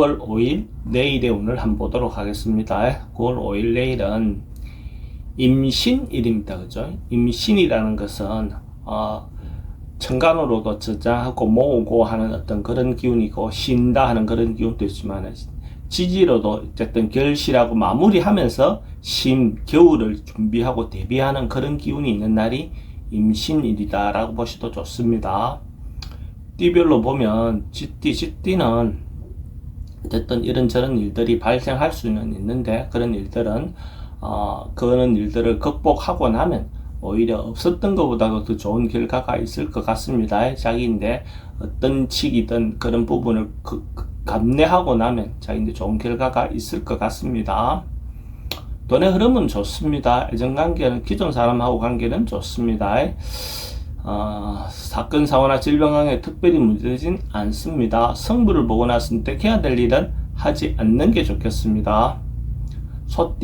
9월 5일 내일의 운을 한번 보도록 하겠습니다. 9월 5일 내일은 임신일입니다. 그죠? 임신이라는 것은 천간으로도 저장하고 모으고 하는 어떤 그런 기운이고 쉰다 하는 그런 기운도 있지만 지지로도 어쨌든 결실하고 마무리하면서 겨울을 준비하고 대비하는 그런 기운이 있는 날이 임신일이다 라고 보셔도 좋습니다. 띠별로 보면 쥐띠는 어쨌든 이런저런 일들이 발생할 수는 있는데 그런 일들은 그런 일들을 극복하고 나면 오히려 없었던 것보다도 더 좋은 결과가 있을 것 같습니다. 자기인데 어떤 칙이든 그런 부분을 감내하고 나면 자기인데 좋은 결과가 있을 것 같습니다. 돈의 흐름은 좋습니다. 애정관계는 기존 사람하고 관계는 좋습니다. 사건, 사고나 질병에 특별히 문제되진 않습니다. 성부를 보거나 선택해야 될 일은 하지 않는 게 좋겠습니다.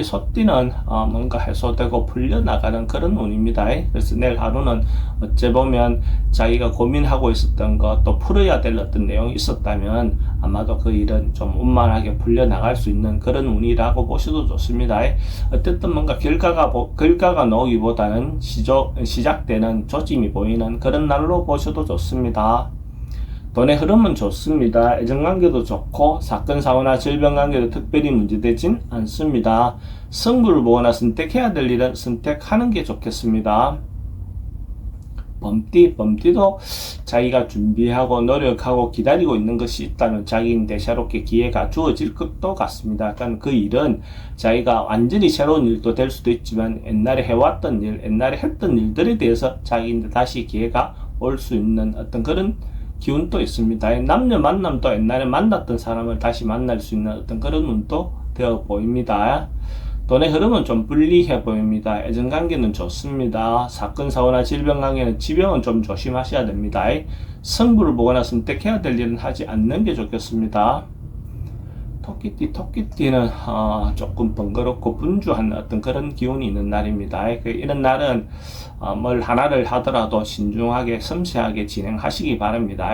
소띠는 뭔가 해소되고 풀려나가는 그런 운입니다. 그래서 내일 하루는 어째 보면 자기가 고민하고 있었던 것 또 풀어야 될 어떤 내용이 있었다면 아마도 그 일은 좀 원만하게 풀려나갈 수 있는 그런 운이라고 보셔도 좋습니다. 어쨌든 뭔가 결과가 나오기보다는 시작되는 조짐이 보이는 그런 날로 보셔도 좋습니다. 돈의 흐름은 좋습니다. 애정관계도 좋고 사건, 사고나 질병관계도 특별히 문제되진 않습니다. 승부를 보거나 선택해야 될 일은 선택하는 게 좋겠습니다. 범띠도 자기가 준비하고 노력하고 기다리고 있는 것이 있다면 자기인데 새롭게 기회가 주어질 것도 같습니다. 약간 그 일은 자기가 완전히 새로운 일도 될 수도 있지만 옛날에 해왔던 일, 옛날에 했던 일들에 대해서 자기인데 다시 기회가 올 수 있는 어떤 그런 기운도 있습니다. 남녀 만남도 옛날에 만났던 사람을 다시 만날 수 있는 어떤 그런 운도 되어 보입니다. 돈의 흐름은 좀 불리해 보입니다. 애정관계는 좋습니다. 사건, 사고나 질병관계는 지병은 좀 조심하셔야 됩니다. 승부를 보거나 선택해야 될 일은 하지 않는 게 좋겠습니다. 토끼띠는 조금 번거롭고 분주한 어떤 그런 기운이 있는 날입니다. 이런 날은 뭘 하나를 하더라도 신중하게 섬세하게 진행하시기 바랍니다.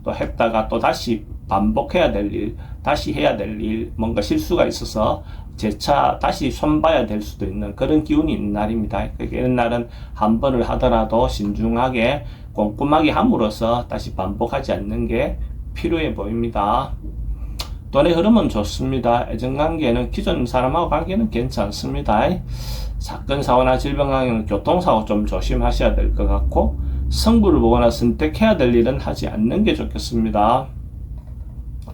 또 했다가 또 다시 반복해야 될 일, 다시 해야 될 일, 뭔가 실수가 있어서 재차 다시 손봐야 될 수도 있는 그런 기운이 있는 날입니다. 이런 날은 한 번을 하더라도 신중하게 꼼꼼하게 함으로써 다시 반복하지 않는 게 필요해 보입니다. 돈의 흐름은 좋습니다. 애정관계는 기존 사람하고 관계는 괜찮습니다. 사건, 사고나 질병관계는 교통사고 좀 조심하셔야 될 것 같고 승부를 보거나 선택해야 될 일은 하지 않는 게 좋겠습니다.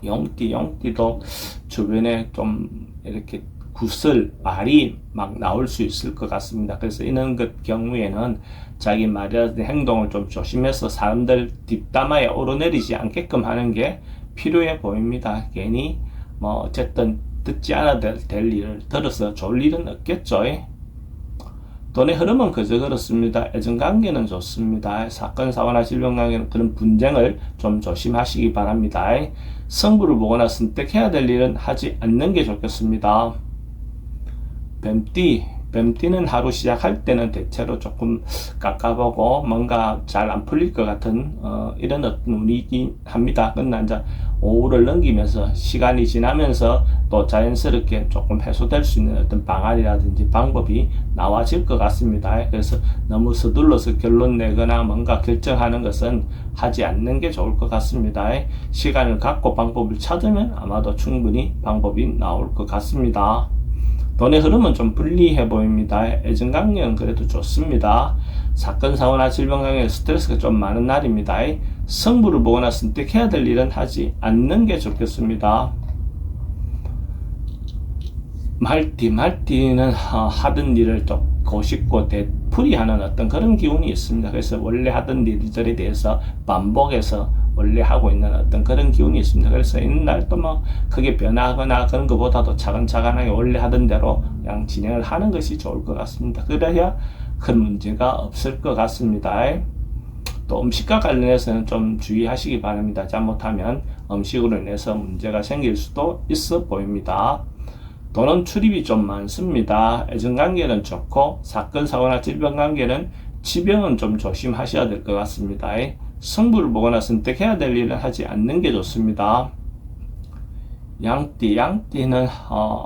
용띠도 주변에 좀 이렇게 말이 막 나올 수 있을 것 같습니다. 그래서 이런 것 경우에는 자기 말이나 행동을 좀 조심해서 사람들 뒷담화에 오르내리지 않게끔 하는 게 필요해 보입니다. 괜히 어쨌든 듣지 않아도 될 일을 들어서 좋을 일은 없겠죠. 돈의 흐름은 그저 그렇습니다. 애정관계는 좋습니다. 사건, 사고나 질병관계는 그런 분쟁을 좀 조심하시기 바랍니다. 승부를 보거나 선택해야 될 일은 하지 않는 게 좋겠습니다. 뱀띠는 하루 시작할 때는 대체로 조금 깝깝하고 뭔가 잘 안 풀릴 것 같은 이런 어떤 운이긴 합니다. 그러나 이제 오후를 넘기면서 시간이 지나면서 또 자연스럽게 조금 해소될 수 있는 어떤 방안이라든지 방법이 나와질 것 같습니다. 그래서 너무 서둘러서 결론 내거나 뭔가 결정하는 것은 하지 않는 게 좋을 것 같습니다. 시간을 갖고 방법을 찾으면 아마도 충분히 방법이 나올 것 같습니다. 돈의 흐름은 좀 불리해 보입니다. 애정관계는 그래도 좋습니다. 사건, 사고나 질병관계는 스트레스가 좀 많은 날입니다. 승부를 보거나 선택해야 될 일은 하지 않는 게 좋겠습니다. 말띠는 하던 일을 좀 고쉽고 되풀이하는 어떤 그런 기운이 있습니다. 그래서 원래 하던 일들에 대해서 반복해서 원래 하고 있는 어떤 그런 기운이 있습니다. 그래서 이날 또 크게 변하거나 그런 것보다도 차근차근하게 원래 하던 대로 그냥 진행을 하는 것이 좋을 것 같습니다. 그래야 큰 문제가 없을 것 같습니다. 또 음식과 관련해서는 좀 주의하시기 바랍니다. 잘못하면 음식으로 인해서 문제가 생길 수도 있어 보입니다. 돈은 출입이 좀 많습니다. 애정관계는 좋고 사건, 사고나 질병관계는 지병은 좀 조심하셔야 될 것 같습니다. 승부를 보거나 선택해야 될 일은 하지 않는 게 좋습니다. 양띠는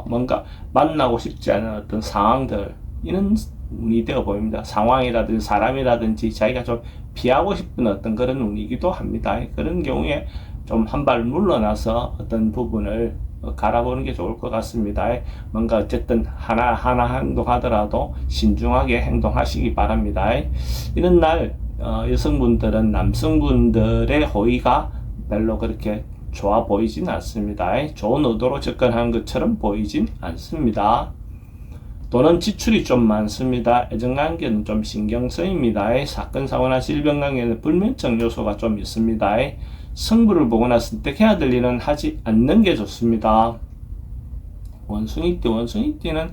뭔가 만나고 싶지 않은 어떤 상황들, 이런 운이 되어 보입니다. 상황이라든지 사람이라든지 자기가 좀 피하고 싶은 어떤 그런 운이기도 합니다. 그런 경우에 좀 한 발 물러나서 어떤 부분을 갈아보는 게 좋을 것 같습니다. 뭔가 어쨌든 하나 행동하더라도 신중하게 행동하시기 바랍니다. 이런 날 여성분들은 남성분들의 호의가 별로 그렇게 좋아 보이진 않습니다. 좋은 의도로 접근하는 것처럼 보이진 않습니다. 또는 지출이 좀 많습니다. 애정관계는 좀 신경 쓰입니다. 사건, 사고나 질병 관계는 불면증 요소가 좀 있습니다. 승부를 보거나 선택해야 될 일은 하지 않는 게 좋습니다. 원숭이띠는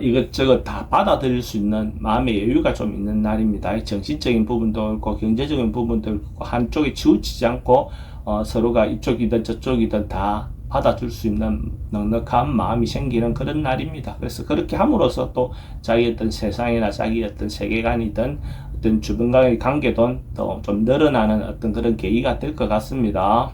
이것저것 다 받아들일 수 있는 마음의 여유가 좀 있는 날입니다. 정신적인 부분도 있고 경제적인 부분도 있고 한쪽에 치우치지 않고 서로가 이쪽이든 저쪽이든 다 받아줄 수 있는 넉넉한 마음이 생기는 그런 날입니다. 그래서 그렇게 함으로써 또 자기 어떤 세상이나 자기 어떤 세계관이든 어떤 주변과의 관계도 더 좀 늘어나는 어떤 그런 계기가 될 것 같습니다.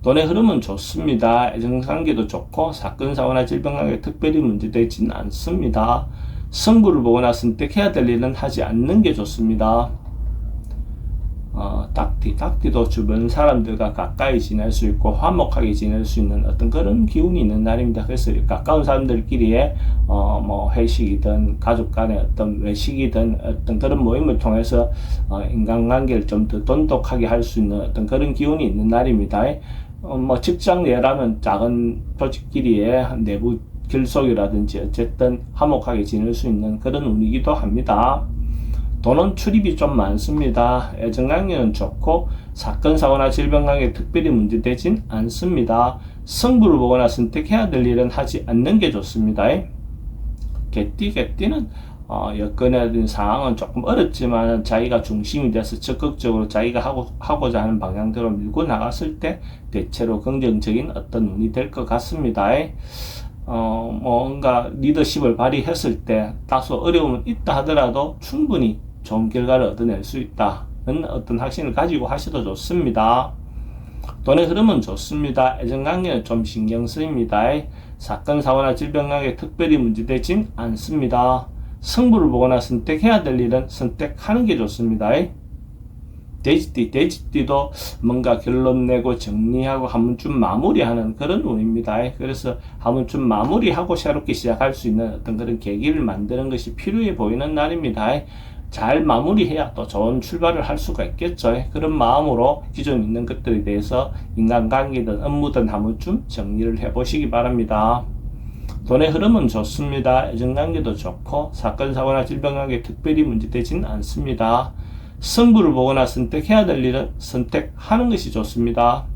돈의 흐름은 좋습니다. 애정관계도 좋고 사건, 사고나 질병 관계 특별히 문제되지는 않습니다. 승부를 보거나 선택해야 될 일은 하지 않는 게 좋습니다. 닭띠도 주변 사람들과 가까이 지낼 수 있고 화목하게 지낼 수 있는 어떤 그런 기운이 있는 날입니다. 그래서 가까운 사람들끼리의 뭐 회식이든 가족 간의 어떤 외식이든 어떤 그런 모임을 통해서 인간관계를 좀 더 돈독하게 할 수 있는 어떤 그런 기운이 있는 날입니다. 뭐 직장 내라면 작은 조직끼리의 내부 결속이라든지 어쨌든 화목하게 지낼 수 있는 그런 운이기도 합니다. 돈은 출입이 좀 많습니다. 애정관계는 좋고 사건, 사고나 질병 관계 특별히 문제되진 않습니다. 승부를 보거나 선택해야 될 일은 하지 않는 게 좋습니다. 개띠는 여건에 대한 상황은 조금 어렵지만 자기가 중심이 돼서 적극적으로 자기가 하고자 하는 방향대로 밀고 나갔을 때 대체로 긍정적인 어떤 운이 될 것 같습니다. 뭔가 리더십을 발휘했을 때 다소 어려움은 있다 하더라도 충분히 좋은 결과를 얻어낼 수 있다는 어떤 확신을 가지고 하셔도 좋습니다. 돈의 흐름은 좋습니다. 애정관계는 좀 신경 쓰입니다. 사건, 사고나 질병 관계 특별히 문제되진 않습니다. 승부를 보거나 선택해야 될 일은 선택하는 게 좋습니다. 돼지띠도 뭔가 결론 내고 정리하고 한 번쯤 마무리하는 그런 운입니다. 그래서 한 번쯤 마무리하고 새롭게 시작할 수 있는 어떤 그런 계기를 만드는 것이 필요해 보이는 날입니다. 잘 마무리해야 또 좋은 출발을 할 수가 있겠죠. 그런 마음으로 기존 있는 것들에 대해서 인간관계든 업무든 한 번쯤 정리를 해보시기 바랍니다. 돈의 흐름은 좋습니다. 애정관계도 좋고 사건, 사고나 질병 관계 특별히 문제되지는 않습니다. 승부를 보거나 선택해야 될 일은 선택하는 것이 좋습니다.